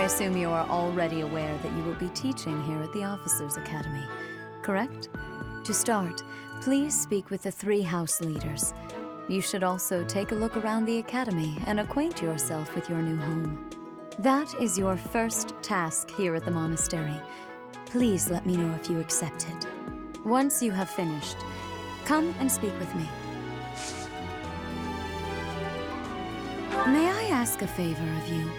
assume you are already aware that you will be teaching here at the Officers' Academy, correct? To start, please speak with the 3 house leaders. You should also take a look around the academy and acquaint yourself with your new home. That is your first task here at the monastery. Please let me know if you accept it. Once you have finished, come and speak with me. May I ask a favor of you?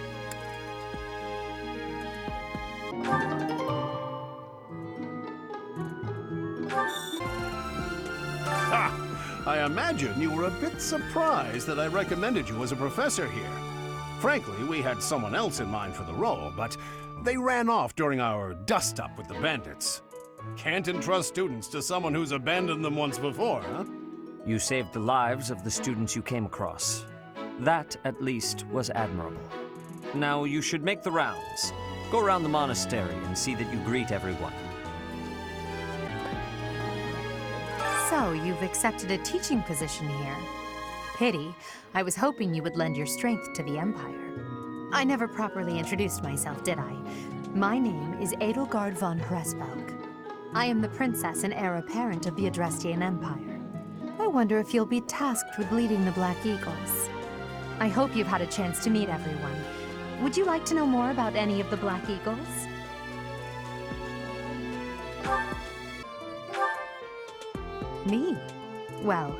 Ha! I imagine you were a bit surprised that I recommended you as a professor here. Frankly, we had someone else in mind for the role, but they ran off during our dust-up with the bandits. Can't entrust students to someone who's abandoned them once before, huh? You saved the lives of the students you came across. That, at least, was admirable. Now you should make the rounds. Go around the monastery and see that you greet everyone. So, you've accepted a teaching position here. Pity. I was hoping you would lend your strength to the Empire. I never properly introduced myself, did I? My name is Edelgard von Hresvelg. I am the princess and heir apparent of the Adrestian Empire. I wonder if you'll be tasked with leading the Black Eagles. I hope you've had a chance to meet everyone. Would you like to know more about any of the Black Eagles? Me? Well,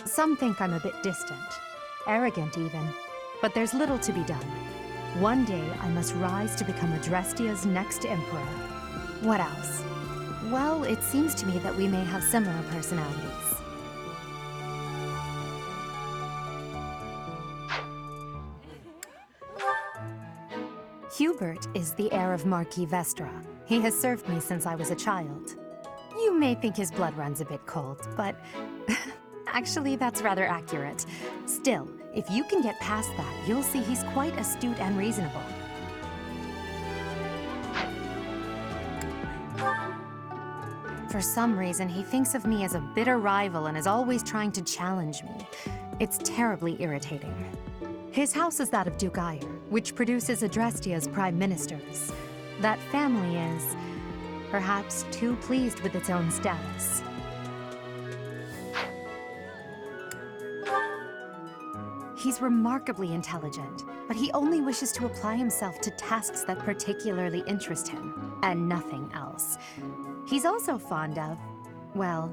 some think I'm a bit distant. Arrogant, even. But there's little to be done. One day, I must rise to become Adrestia's next emperor. What else? Well, it seems to me that we may have similar personalities. Hubert is the heir of Marquis Vestra. He has served me since I was a child. You may think his blood runs a bit cold, but actually that's rather accurate. Still, if you can get past that, you'll see he's quite astute and reasonable. For some reason, he thinks of me as a bitter rival and is always trying to challenge me. It's terribly irritating. His house is that of Duke Ayer, which produces Adrestia's prime ministers. That family is, perhaps, too pleased with its own status. He's remarkably intelligent, but he only wishes to apply himself to tasks that particularly interest him, and nothing else. He's also fond of, well,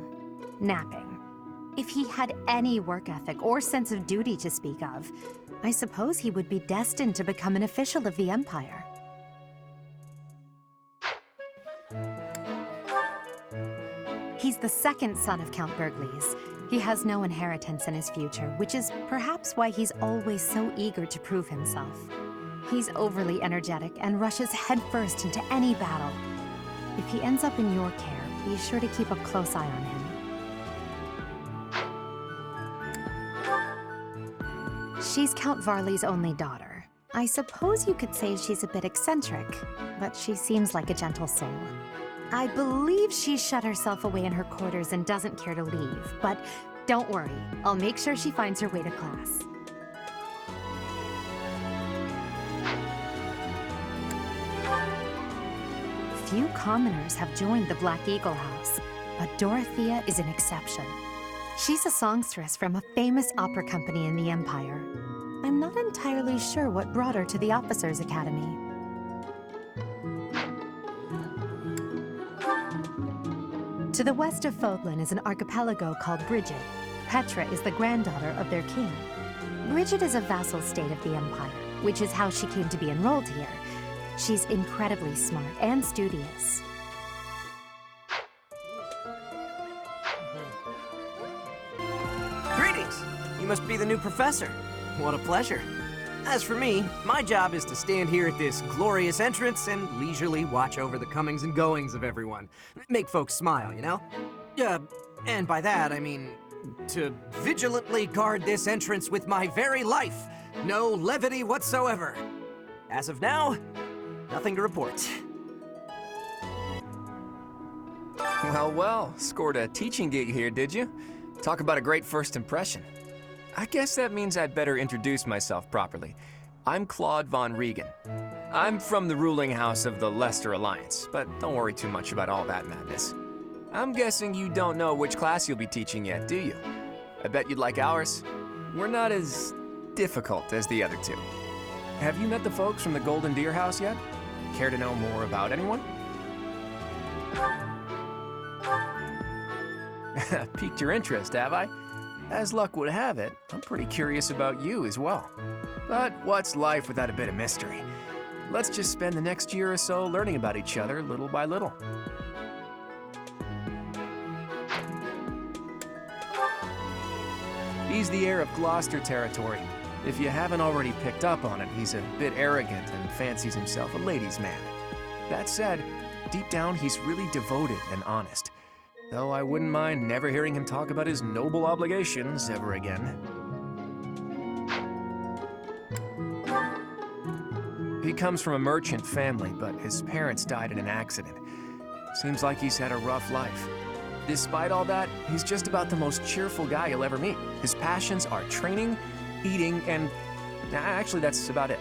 napping. If he had any work ethic or sense of duty to speak of, I suppose he would be destined to become an official of the Empire. He's the second son of Count Bergliez. He has no inheritance in his future, which is perhaps why he's always so eager to prove himself. He's overly energetic and rushes headfirst into any battle. If he ends up in your care, be sure to keep a close eye on him. She's Count Varley's only daughter. I suppose you could say she's a bit eccentric, but she seems like a gentle soul. I believe she's shut herself away in her quarters and doesn't care to leave, but don't worry, I'll make sure she finds her way to class. Few commoners have joined the Black Eagle House, but Dorothea is an exception. She's a songstress from a famous opera company in the Empire. I'm not entirely sure what brought her to the Officers' Academy. To the west of Fodlan is an archipelago called Brigid. Petra is the granddaughter of their king. Brigid is a vassal state of the Empire, which is how she came to be enrolled here. She's incredibly smart and studious. Greetings! You must be the new professor. What a pleasure. As for me, my job is to stand here at this glorious entrance and leisurely watch over the comings and goings of everyone. Make folks smile, you know? And by that, I mean to vigilantly guard this entrance with my very life. No levity whatsoever. As of now, nothing to report. Well, well, scored a teaching gig here, did you? Talk about a great first impression. I guess that means I'd better introduce myself properly. I'm Claude von Regan. I'm from the ruling house of the Leicester Alliance, but don't worry too much about all that madness. I'm guessing you don't know which class you'll be teaching yet, do you? I bet you'd like ours. We're not as difficult as the other two. Have you met the folks from the Golden Deer House yet? Care to know more about anyone? Piqued your interest, have I? As luck would have it, I'm pretty curious about you as well. But what's life without a bit of mystery? Let's just spend the next year or so learning about each other little by little. He's the heir of Gloucester territory. If you haven't already picked up on it, he's a bit arrogant and fancies himself a ladies' man. That said, deep down he's really devoted and honest. Though I wouldn't mind never hearing him talk about his noble obligations ever again. He comes from a merchant family, but his parents died in an accident. Seems like he's had a rough life. Despite all that, he's just about the most cheerful guy you'll ever meet. His passions are training, eating, and actually that's about it.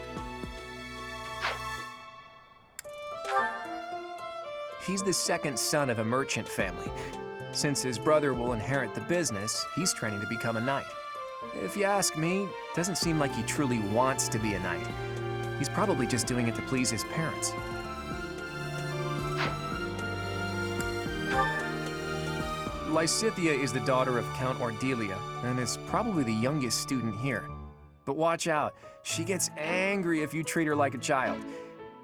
He's the second son of a merchant family. Since his brother will inherit the business, he's training to become a knight. If you ask me, it doesn't seem like he truly wants to be a knight. He's probably just doing it to please his parents. Lysithea is the daughter of Count Ordelia, and is probably the youngest student here. But watch out, she gets angry if you treat her like a child.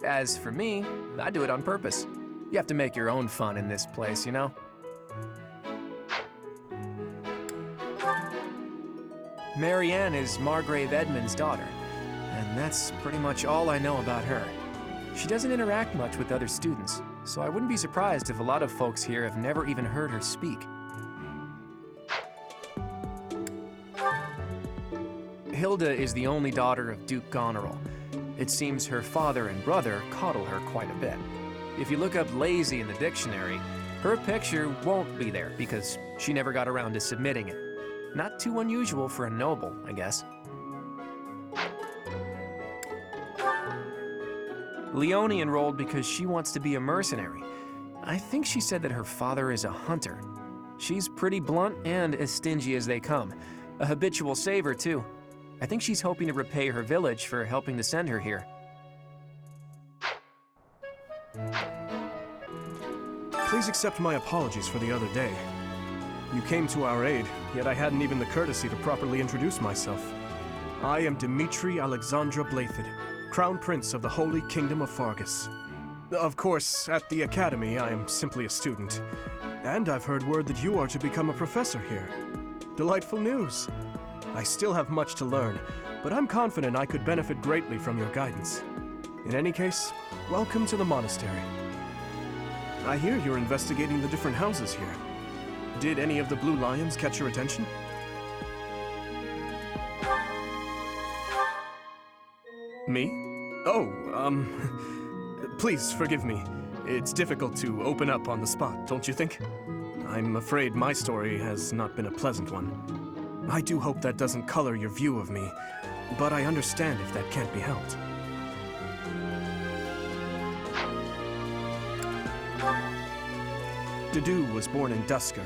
As for me, I do it on purpose. You have to make your own fun in this place, you know? Marianne is Margrave Edmund's daughter, and that's pretty much all I know about her. She doesn't interact much with other students, so I wouldn't be surprised if a lot of folks here have never even heard her speak. Hilda is the only daughter of Duke Goneril. It seems her father and brother coddle her quite a bit. If you look up lazy in the dictionary, her picture won't be there because she never got around to submitting it. Not too unusual for a noble, I guess. Leonie enrolled because she wants to be a mercenary. I think she said that her father is a hunter. She's pretty blunt and as stingy as they come. A habitual saver, too. I think she's hoping to repay her village for helping to send her here. Please accept my apologies for the other day. You came to our aid, yet I hadn't even the courtesy to properly introduce myself. I am Dimitri Alexandra Blathid, Crown Prince of the Holy Kingdom of Fargus. Of course, at the Academy, I am simply a student. And I've heard word that you are to become a professor here. Delightful news. I still have much to learn, but I'm confident I could benefit greatly from your guidance. In any case, welcome to the monastery. I hear you're investigating the different houses here. Did any of the Blue Lions catch your attention? Me? Oh, please forgive me. It's difficult to open up on the spot, don't you think? I'm afraid my story has not been a pleasant one. I do hope that doesn't color your view of me, but I understand if that can't be helped. Dedu was born in Dusker,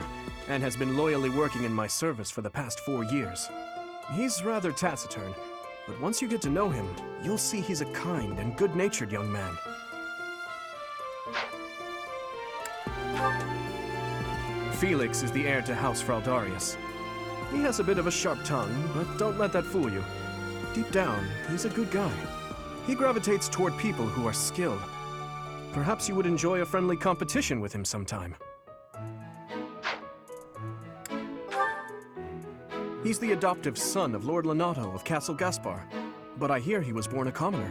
and has been loyally working in my service for the past 4 years. He's rather taciturn, but once you get to know him, you'll see he's a kind and good-natured young man. Felix is the heir to House Fraldarius. He has a bit of a sharp tongue, but don't let that fool you. Deep down, he's a good guy. He gravitates toward people who are skilled. Perhaps you would enjoy a friendly competition with him sometime. He's the adoptive son of Lord Lenato of Castle Gaspar, but I hear he was born a commoner.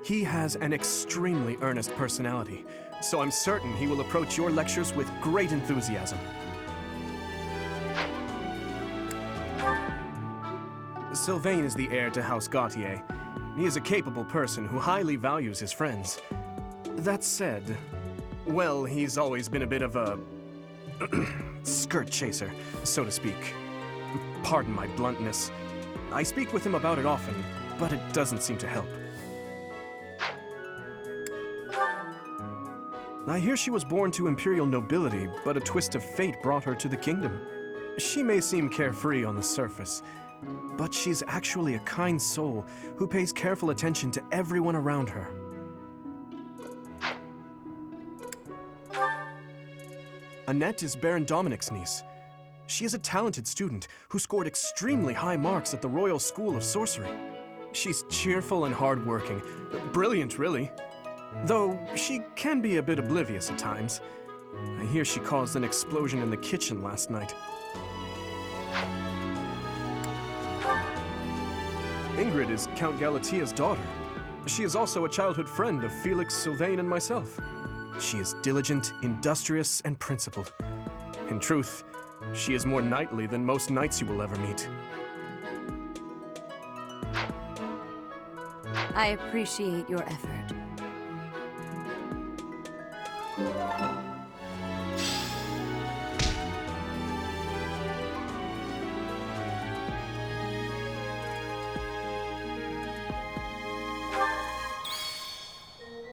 He has an extremely earnest personality, so I'm certain he will approach your lectures with great enthusiasm. Sylvain is the heir to House Gautier. He is a capable person who highly values his friends. That said, well, he's always been a bit of a skirt chaser, so to speak. Pardon my bluntness. I speak with him about it often, but it doesn't seem to help. I hear she was born to imperial nobility, but a twist of fate brought her to the kingdom. She may seem carefree on the surface, but she's actually a kind soul who pays careful attention to everyone around her. Annette is Baron Dominic's niece. She is a talented student who scored extremely high marks at the Royal School of Sorcery. She's cheerful and hardworking. Brilliant, really. Though she can be a bit oblivious at times. I hear she caused an explosion in the kitchen last night. Ingrid is Count Galatia's daughter. She is also a childhood friend of Felix, Sylvain, and myself. She is diligent, industrious, and principled. In truth, she is more knightly than most knights you will ever meet. I appreciate your effort.